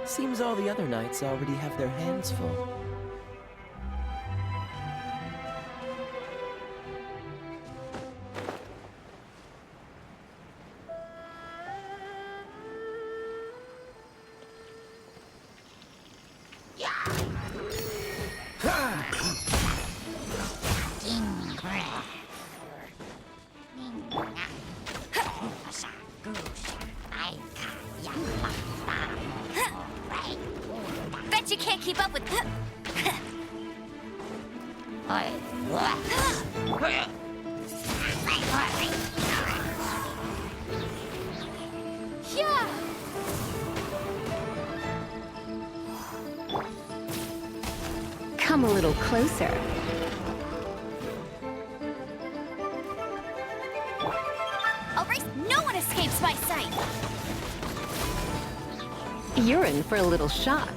Seems all the other knights already have their hands full. Bet you can't keep up with. Yeah. Come a little closer. I'll race. No one escapes my sight. You're in for a little shock.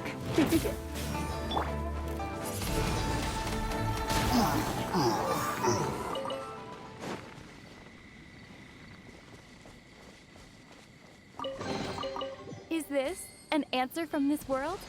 Is this an answer from this world?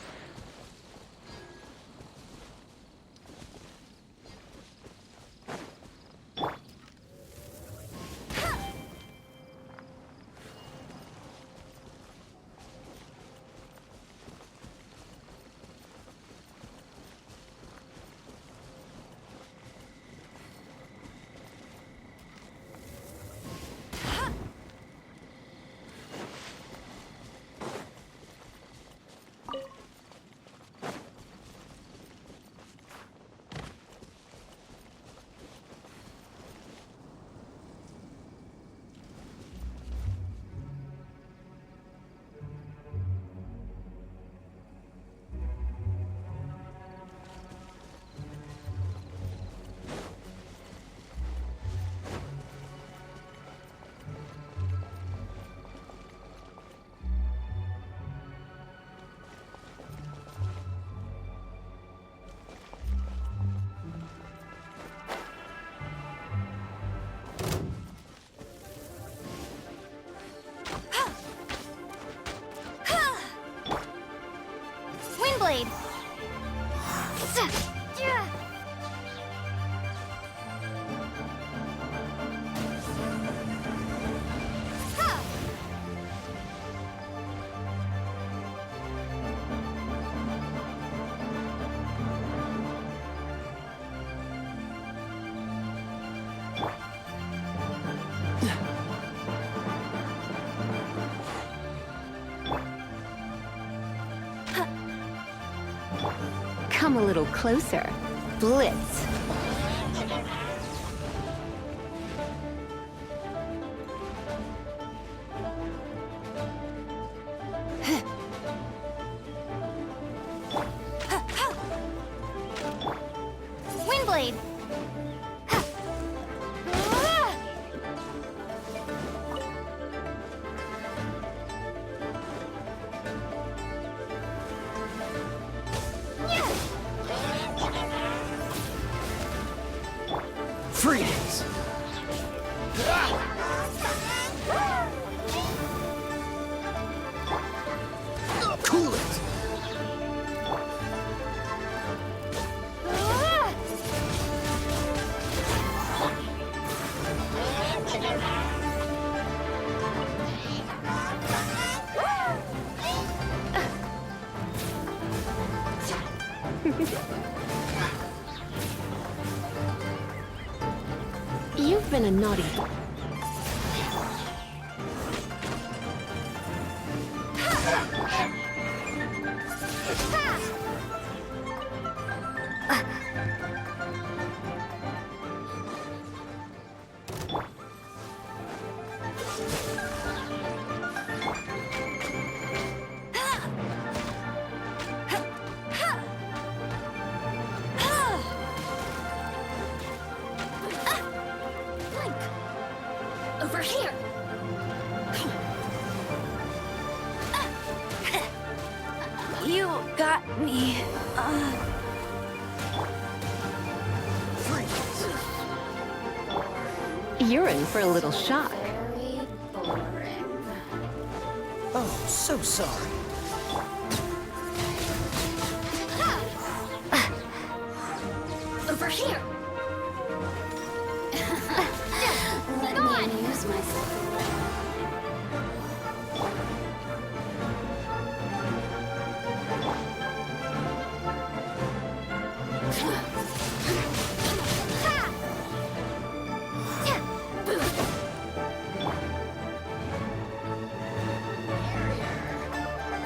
Windblade. Come a little closer. Blitz. Windblade. Freeze! Cool it! You've been a naughty boy. Over here. You got me. You're in for a little shock. Very boring. So sorry. Over here! Let me amuse myself a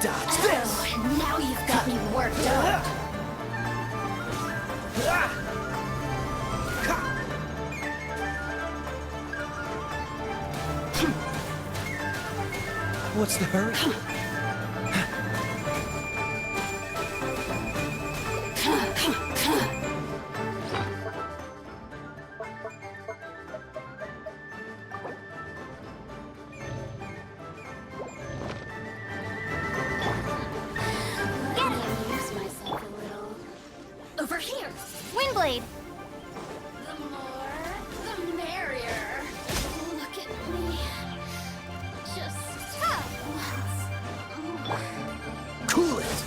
Dodge this! Oh, now you've got me worked up. What's the hurry? Let me amuse myself a little. Over here! Windblade! The more, the merrier. Look at me. Just once. Cool it!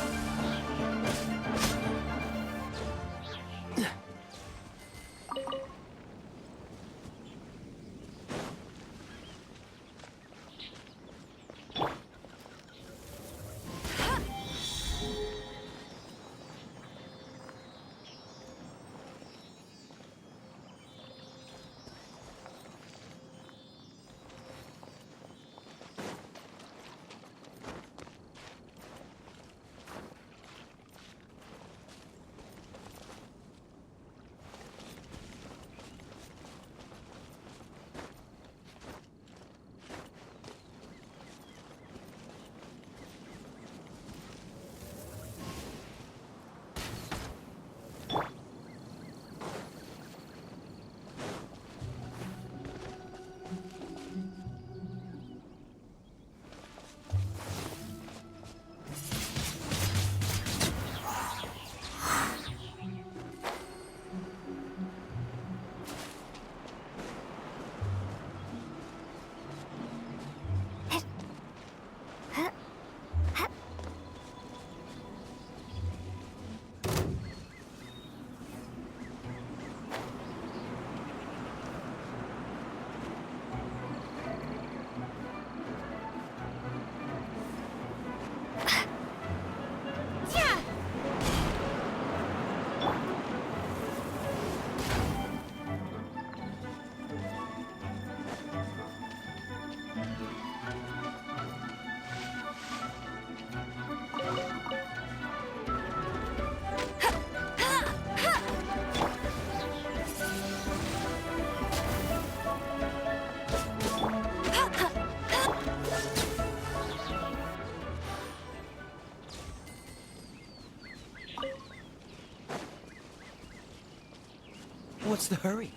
What's the hurry?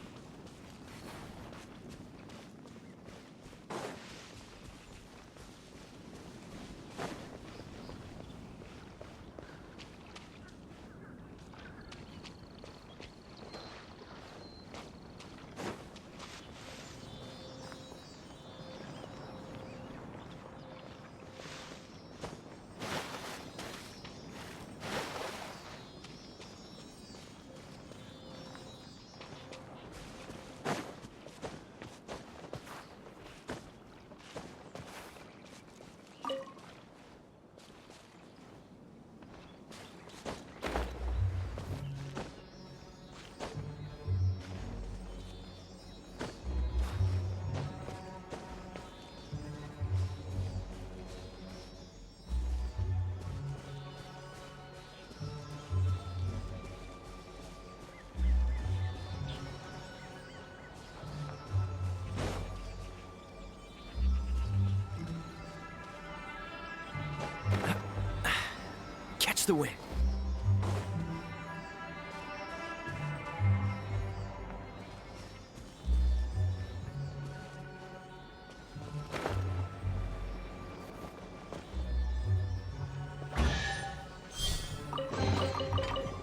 Catch the wind.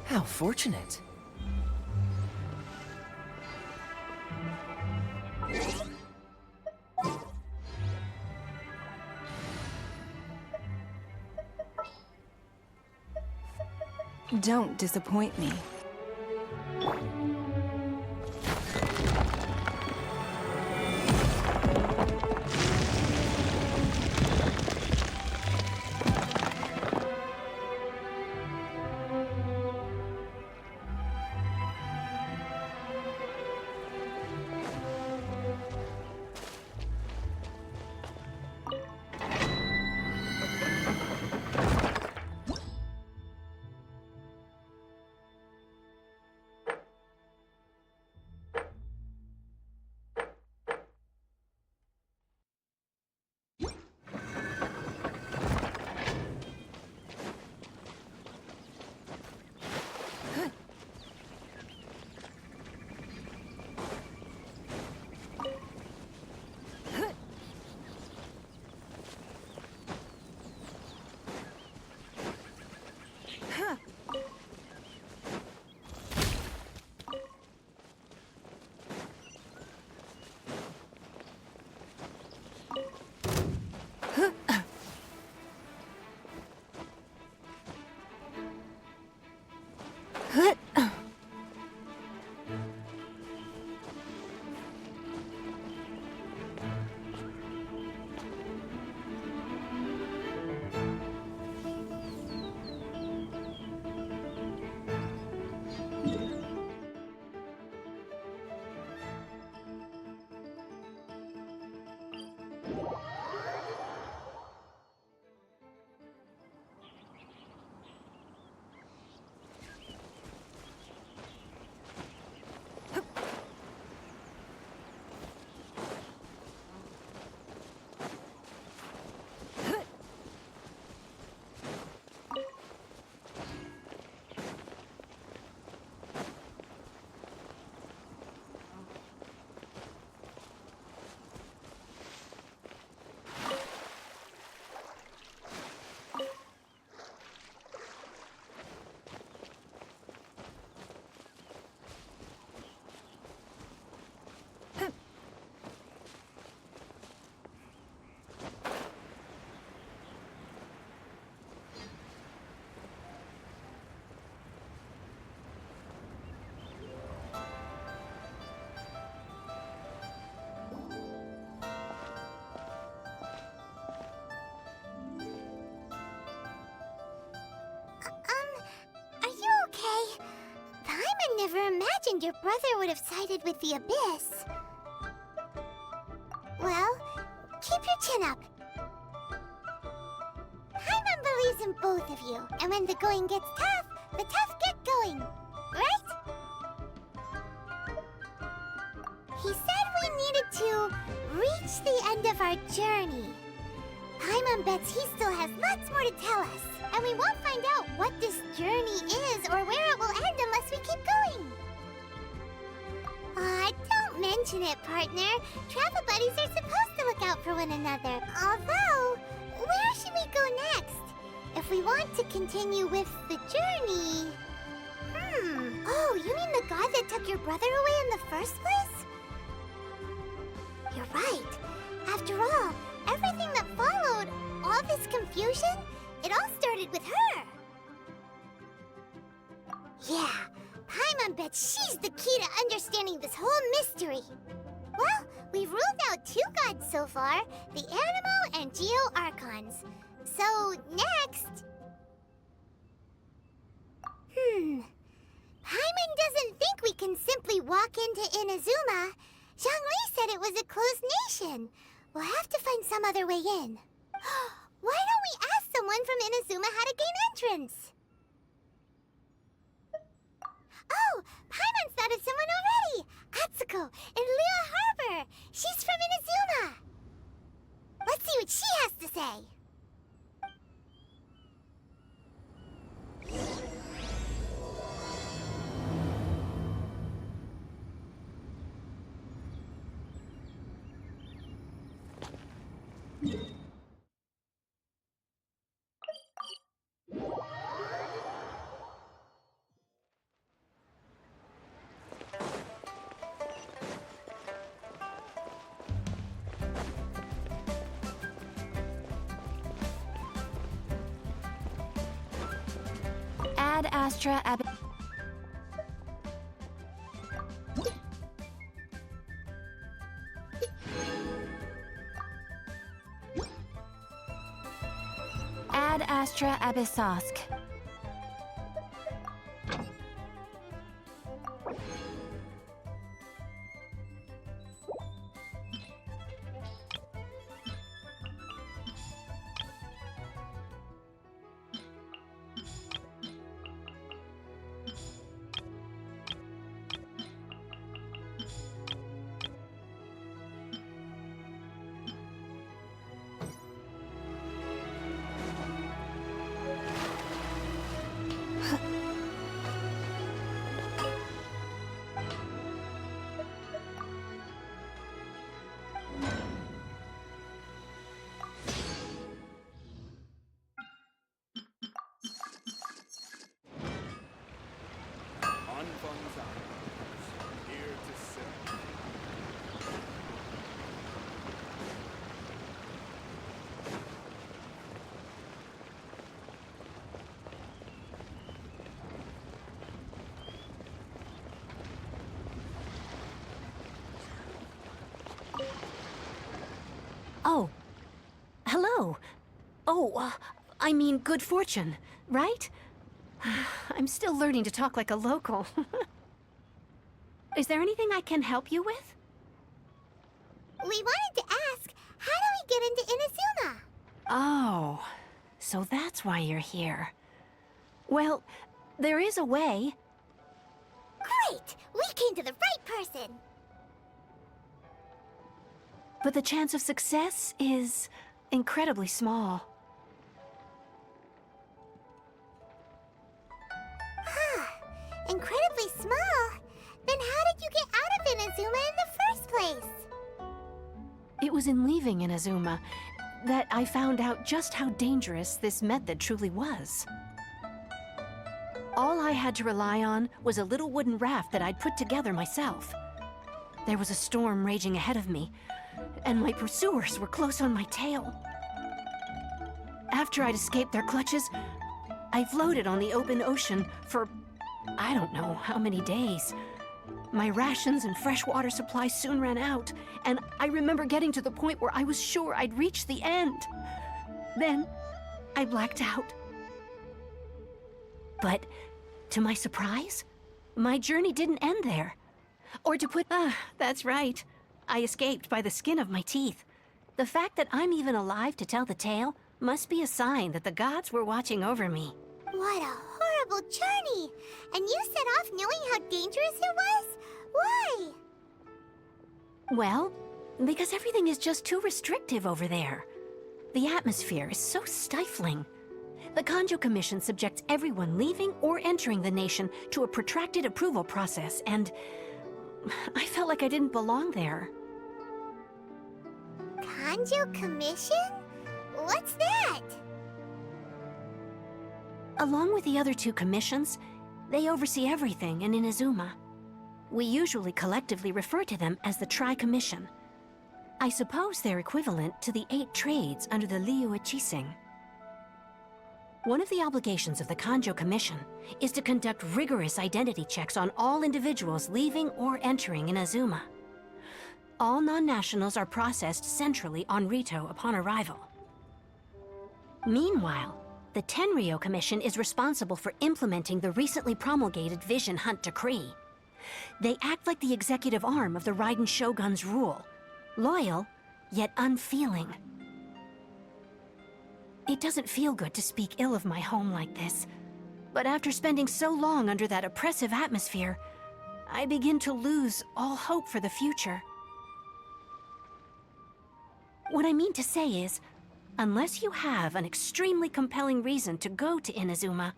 How fortunate. Don't disappoint me. Are you okay? Paimon never imagined your brother would have sided with the Abyss. Well, keep your chin up. Paimon believes in both of you, and when the going gets tough, the tough get going, right? He said we needed to reach the end of our journey. Paimon bets he still has lots more to tell us, and we won't find out what this journey is or where it will end unless we keep going. Aw, don't mention it, partner. Travel buddies are supposed to look out for one another. Although, where should we go next? If we want to continue with the journey... Oh, you mean the god that took your brother away in the first place? You're right. After all, everything that followed, all this confusion, it all started with her. Yeah, Paimon bets she's the key to understanding this whole mystery. Well, we've ruled out two gods so far, the Animo and Geo Archons. So, next... Paimon doesn't think we can simply walk into Inazuma. Zhongli said it was a closed nation. We'll have to find some other way in. Why don't we ask someone from Inazuma how to gain entrance? Oh, Paimon's thought of someone already! Atsuko, in Liyue Harbor! She's from Inazuma! Let's see what she has to say! Ad Astra Ab... Ad Astra Abyssosk. Oh. Hello. Oh, I mean good fortune, right? I'm still learning to talk like a local. Is there anything I can help you with? We wanted to ask, how do we get into Inazuma? Oh, so that's why you're here. Well, there is a way. Great! We came to the right person! But the chance of success is incredibly small. Incredibly small? Then how did you get out of Inazuma in the first place? It was in leaving Inazuma that I found out just how dangerous this method truly was. All I had to rely on was a little wooden raft that I'd put together myself. There was a storm raging ahead of me, and my pursuers were close on my tail. After I'd escaped their clutches, I floated on the open ocean for I don't know how many days. My rations and fresh water supply soon ran out, and I remember getting to the point where I was sure I'd reached the end. Then, I blacked out. But, to my surprise, my journey didn't end there. Or to put, that's right. I escaped by the skin of my teeth. The fact that I'm even alive to tell the tale must be a sign that the gods were watching over me. What a horrible journey! And you set off knowing how dangerous it was? Why? Well, because everything is just too restrictive over there. The atmosphere is so stifling. The Kanjo Commission subjects everyone leaving or entering the nation to a protracted approval process, and I felt like I didn't belong there. Kanjo Commission? What's that? Along with the other two commissions, they oversee everything in Inazuma. We usually collectively refer to them as the Tri-Commission. I suppose they're equivalent to the 8 trades under the Liu Ichising. One of the obligations of the Kanjo Commission is to conduct rigorous identity checks on all individuals leaving or entering Inazuma. All non-nationals are processed centrally on Rito upon arrival. Meanwhile, the Tenryo Commission is responsible for implementing the recently promulgated Vision Hunt Decree. They act like the executive arm of the Raiden Shogun's rule, loyal, yet unfeeling. It doesn't feel good to speak ill of my home like this, but after spending so long under that oppressive atmosphere, I begin to lose all hope for the future. What I mean to say is, unless you have an extremely compelling reason to go to Inazuma,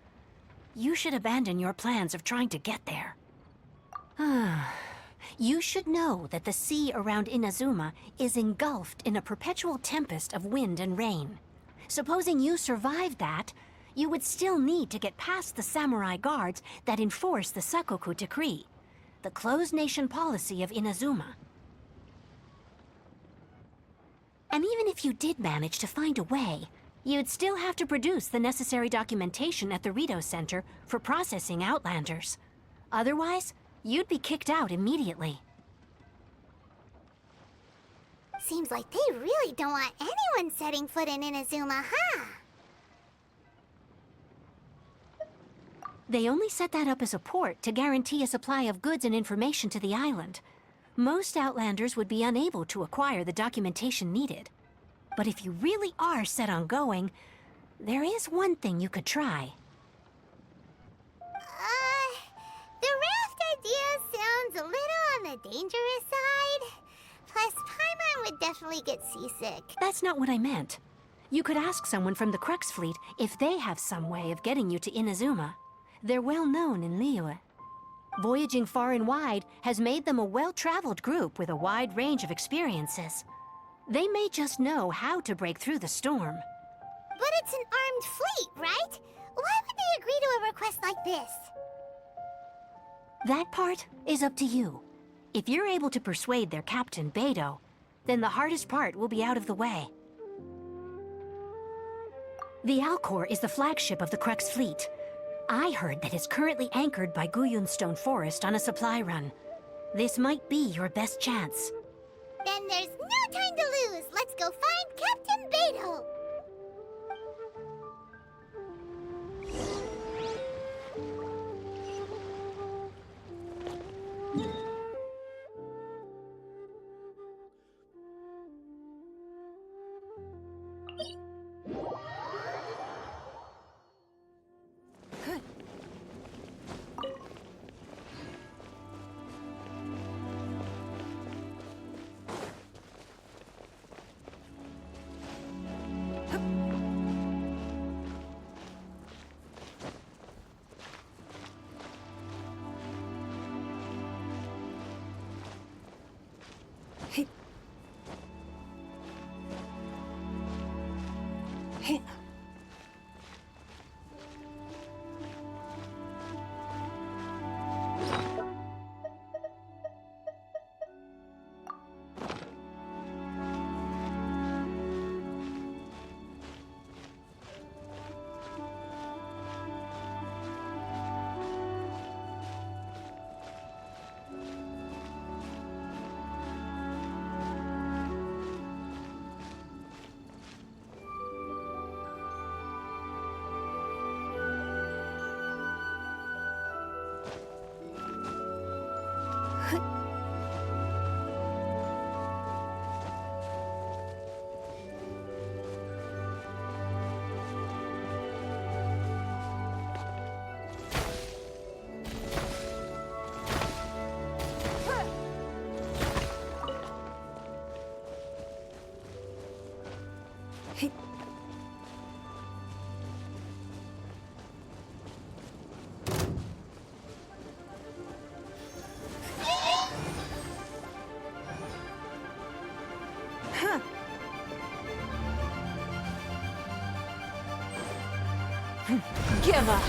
you should abandon your plans of trying to get there. You should know that the sea around Inazuma is engulfed in a perpetual tempest of wind and rain. Supposing you survived that, you would still need to get past the samurai guards that enforce the Sakoku Decree, the closed nation policy of Inazuma. And even if you did manage to find a way, You'd still have to produce the necessary documentation at the Rito Center for processing Outlanders. Otherwise, you'd be kicked out immediately. Seems like they really don't want anyone setting foot in Inazuma, huh? They only set that up as a port to guarantee a supply of goods and information to the island. Most Outlanders would be unable to acquire the documentation needed. But if you really are set on going, there is one thing you could try. The raft idea sounds a little on the dangerous side. Plus, Paimon would definitely get seasick. That's not what I meant. You could ask someone from the Crux fleet if they have some way of getting you to Inazuma. They're well known in Liyue. Voyaging far and wide has made them a well-traveled group with a wide range of experiences. They may just know how to break through the storm. But it's an armed fleet, right? Why would they agree to a request like this? That part is up to you. If you're able to persuade their captain, Beidou, then the hardest part will be out of the way. The Alcor is the flagship of the Crux fleet. I heard that it's currently anchored by Guyunstone Forest on a supply run. This might be your best chance. Then there's no time to lose. Let's go find Captain Beidou. Give up.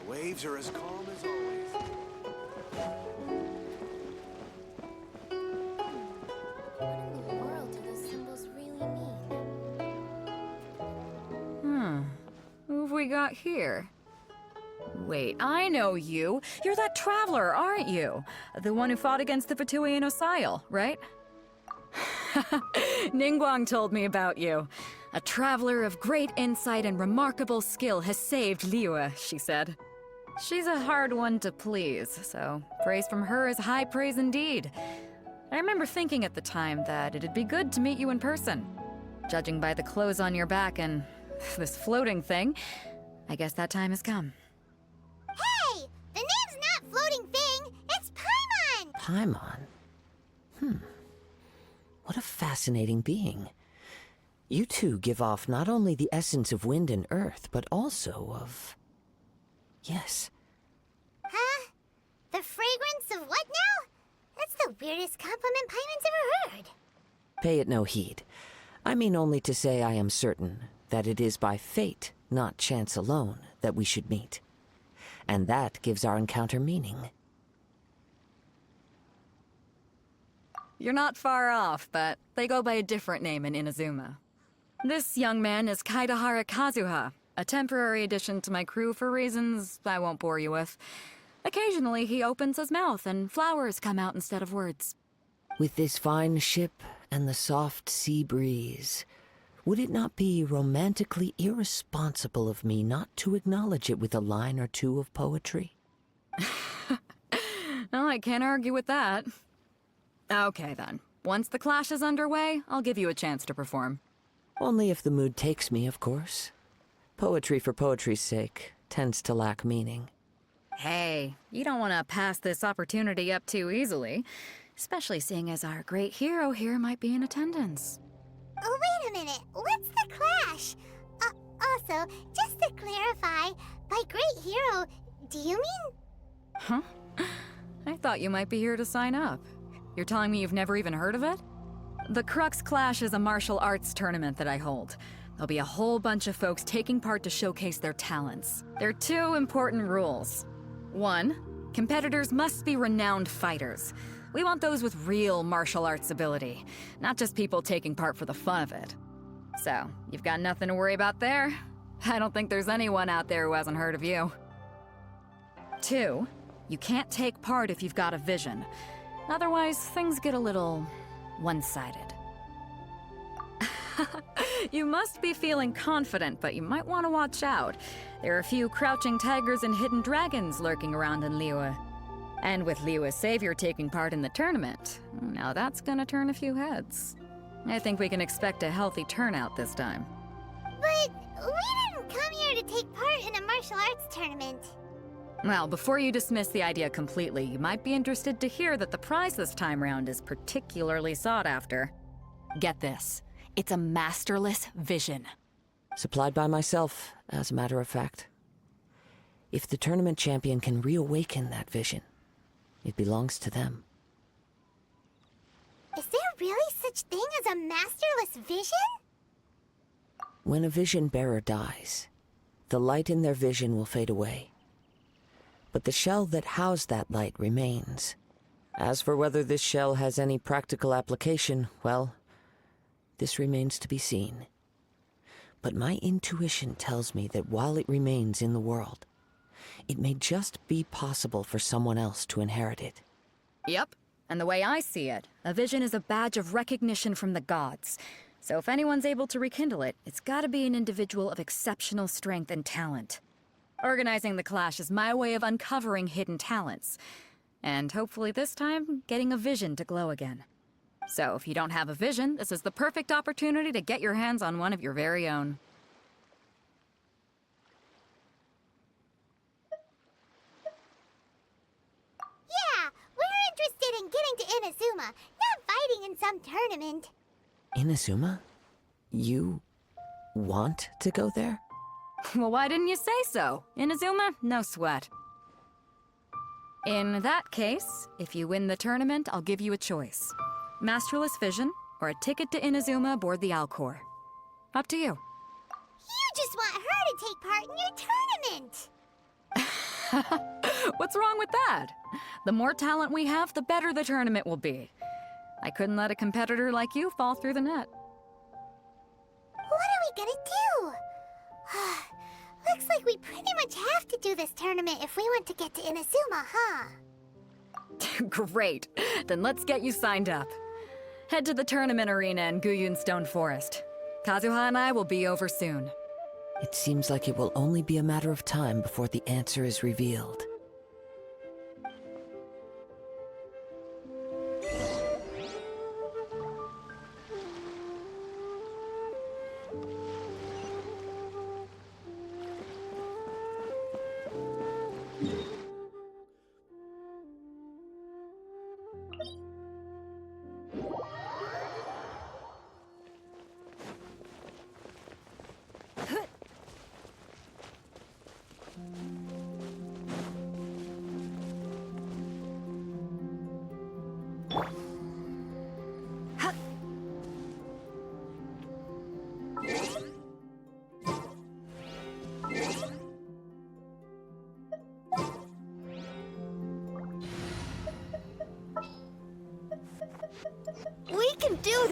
Waves are as calm as always. What in the world do those symbols really mean? Who have we got here? Wait, I know you. You're that traveler, aren't you? The one who fought against the Fatui and Osile, right? Ningguang told me about you. A traveler of great insight and remarkable skill has saved Liyue, she said. She's a hard one to please, so praise from her is high praise indeed. I remember thinking at the time that it'd be good to meet you in person. Judging by the clothes on your back and this floating thing, I guess that time has come. Hey! The Paimon. What a fascinating being. You two give off not only the essence of wind and earth, but also of... Yes. Huh? The fragrance of what now? That's the weirdest compliment Paimon's ever heard. Pay it no heed. I mean only to say I am certain that it is by fate, not chance alone, that we should meet. And that gives our encounter meaning. You're not far off, but they go by a different name in Inazuma. This young man is Kaidahara Kazuha, a temporary addition to my crew for reasons I won't bore you with. Occasionally, he opens his mouth and flowers come out instead of words. With this fine ship and the soft sea breeze, would it not be romantically irresponsible of me not to acknowledge it with a line or two of poetry? Well, I can't argue with that. Okay, then. Once the clash is underway, I'll give you a chance to perform. Only if the mood takes me, of course. Poetry for poetry's sake tends to lack meaning. Hey, you don't want to pass this opportunity up too easily, especially seeing as our great hero here might be in attendance. Oh, wait a minute. What's the clash? Also, just to clarify, by great hero, do you mean... Huh? I thought you might be here to sign up. You're telling me you've never even heard of it? The Crux Clash is a martial arts tournament that I hold. There'll be a whole bunch of folks taking part to showcase their talents. There are 2 important rules. 1, competitors must be renowned fighters. We want those with real martial arts ability, not just people taking part for the fun of it. So, you've got nothing to worry about there. I don't think there's anyone out there who hasn't heard of you. 2, you can't take part if you've got a vision. Otherwise, things get a little one-sided. You must be feeling confident, but you might want to watch out. There are a few crouching tigers and hidden dragons lurking around in Liyue. And with Liyue's savior taking part in the tournament, now that's gonna turn a few heads. I think we can expect a healthy turnout this time. But we didn't come here to take part in a martial arts tournament. Well, before you dismiss the idea completely, you might be interested to hear that the prize this time round is particularly sought after. Get this. It's a masterless vision. Supplied by myself, as a matter of fact. If the tournament champion can reawaken that vision, it belongs to them. Is there really such thing as a masterless vision? When a vision bearer dies, the light in their vision will fade away. But the shell that housed that light remains. As for whether this shell has any practical application, well, this remains to be seen. But my intuition tells me that while it remains in the world, it may just be possible for someone else to inherit it. Yep. And the way I see it, a vision is a badge of recognition from the gods. So if anyone's able to rekindle it, it's gotta be an individual of exceptional strength and talent. Organizing the clash is my way of uncovering hidden talents. And hopefully this time, getting a vision to glow again. So if you don't have a vision, this is the perfect opportunity to get your hands on one of your very own. Yeah, we're interested in getting to Inazuma, not fighting in some tournament. Inazuma? You want to go there? Well, why didn't you say so? Inazuma? No sweat. In that case, if you win the tournament, I'll give you a choice. Masterless Vision, or a ticket to Inazuma aboard the Alcor. Up to you. You just want her to take part in your tournament. What's wrong with that? The more talent we have, the better the tournament will be. I couldn't let a competitor like you fall through the net. What are we gonna do? Looks like we pretty much have to do this tournament if we want to get to Inazuma, huh? Great. Then let's get you signed up. Head to the tournament arena in Guyun Stone Forest. Kazuha and I will be over soon. It seems like it will only be a matter of time before the answer is revealed. We can do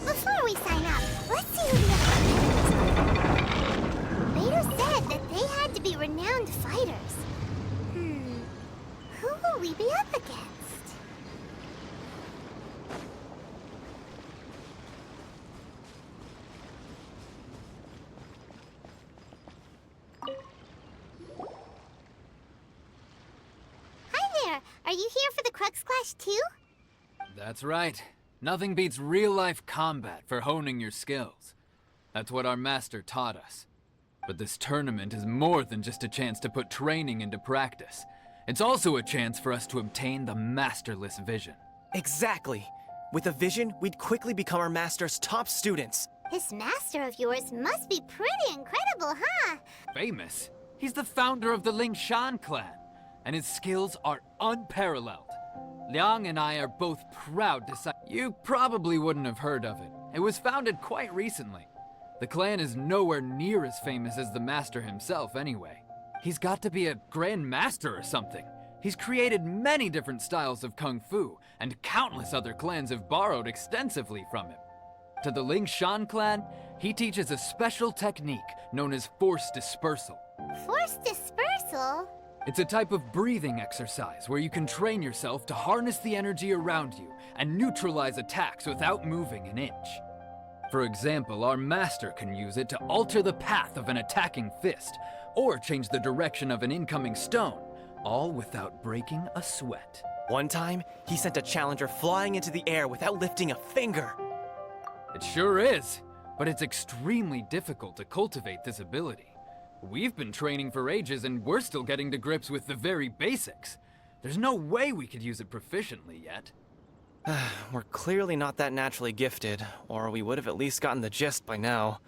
Before we sign up, let's see who the other candidates are. Beto said that they had to be renowned fighters. Who will we be up against? Hi there! Are you here for the Crux Clash too? That's right. Nothing beats real-life combat for honing your skills. That's what our master taught us. But this tournament is more than just a chance to put training into practice. It's also a chance for us to obtain the masterless vision. Exactly. With a vision, we'd quickly become our master's top students. This master of yours must be pretty incredible, huh? Famous? He's the founder of the LINKTR.EE clan, and his skills are unparalleled. Liang and I are both proud to say you probably wouldn't have heard of it. It was founded quite recently. The clan is nowhere near as famous as the master himself anyway. He's got to be a grand master or something. He's created many different styles of kung fu, and countless other clans have borrowed extensively from him. To the LINKTR.EE clan, he teaches a special technique known as force dispersal. Force dispersal? It's a type of breathing exercise where you can train yourself to harness the energy around you and neutralize attacks without moving an inch. For example, our master can use it to alter the path of an attacking fist, or change the direction of an incoming stone, all without breaking a sweat. One time, he sent a challenger flying into the air without lifting a finger. It sure is, but it's extremely difficult to cultivate this ability. We've been training for ages and we're still getting to grips with the very basics. There's no way we could use it proficiently yet. We're clearly not that naturally gifted, or we would have at least gotten the gist by now.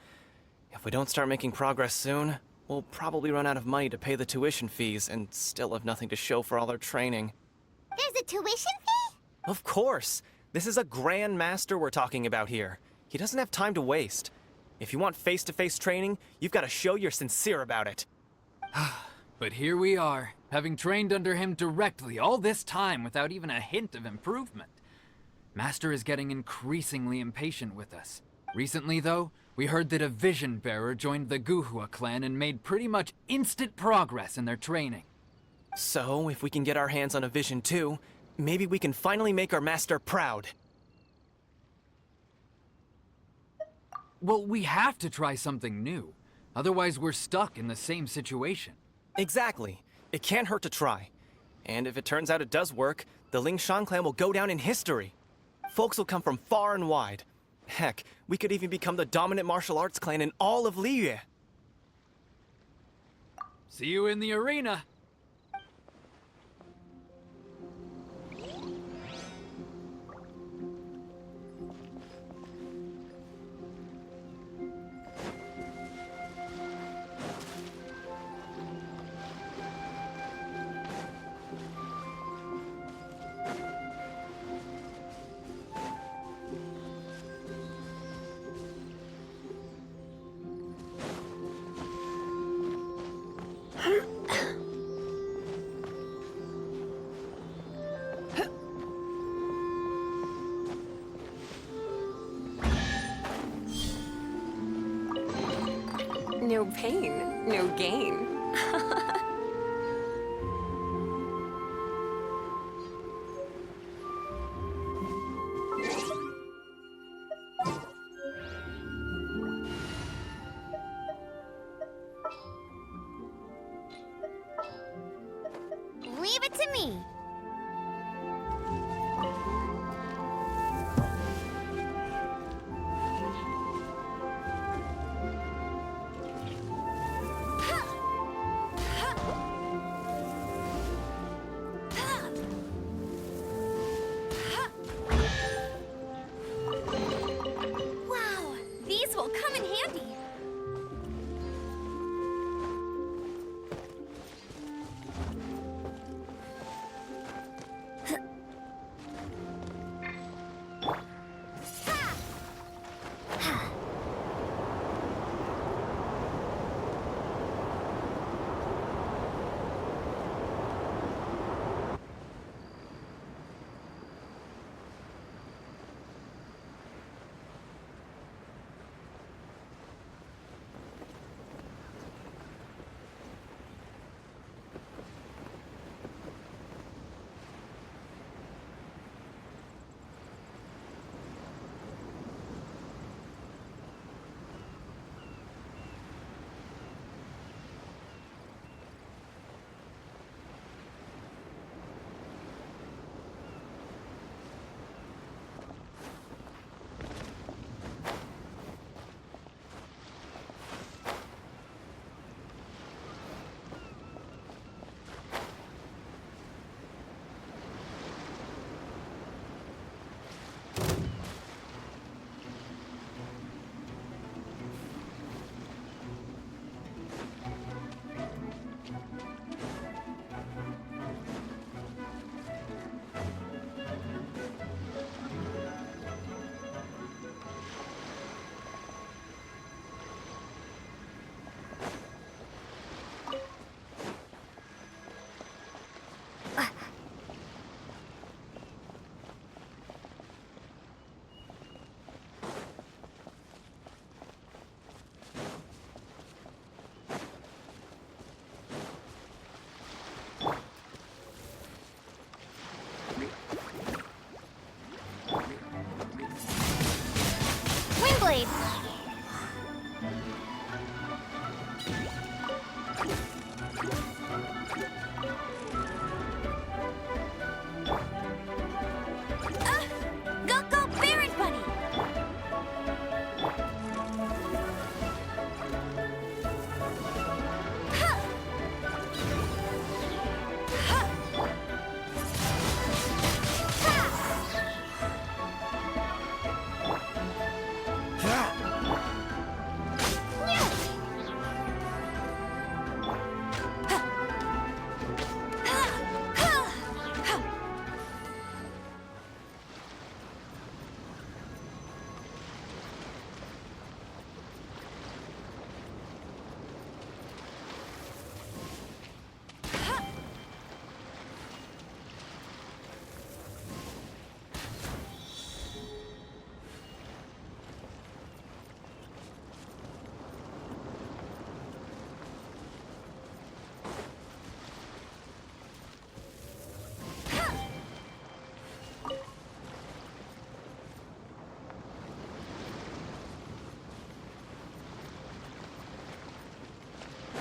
If we don't start making progress soon, we'll probably run out of money to pay the tuition fees and still have nothing to show for all our training. There's a tuition fee? Of course! This is a Grand Master we're talking about here. He doesn't have time to waste. If you want face-to-face training, you've got to show you're sincere about it. But here we are, having trained under him directly all this time without even a hint of improvement. Master is getting increasingly impatient with us. Recently, though, we heard that a vision bearer joined the Guhua clan and made pretty much instant progress in their training. So, if we can get our hands on a vision too, maybe we can finally make our master proud. Well, we have to try something new. Otherwise, we're stuck in the same situation. Exactly. It can't hurt to try. And if it turns out it does work, the LINKTR.EE clan will go down in history. Folks will come from far and wide. Heck, we could even become the dominant martial arts clan in all of Liyue. See you in the arena! pain, no gain. Leave it to me. Wow, these will come in handy. Windblade. Go, go, Baron Bunny!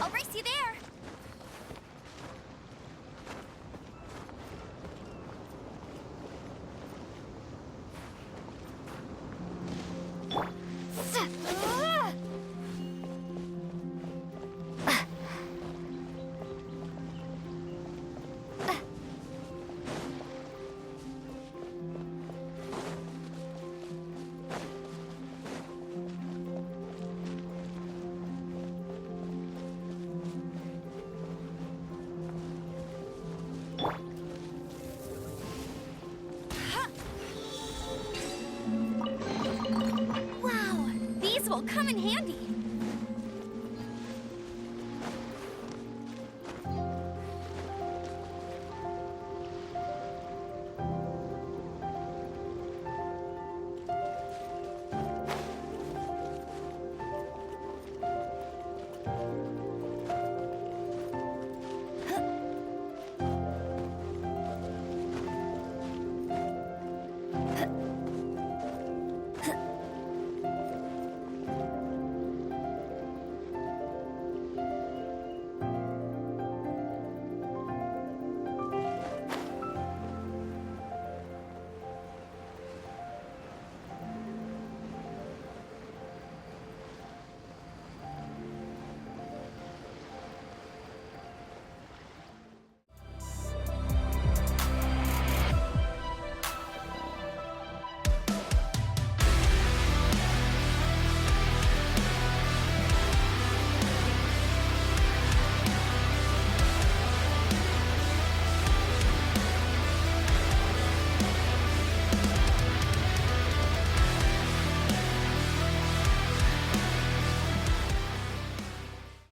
I'll race you there. Wow, these will come in handy.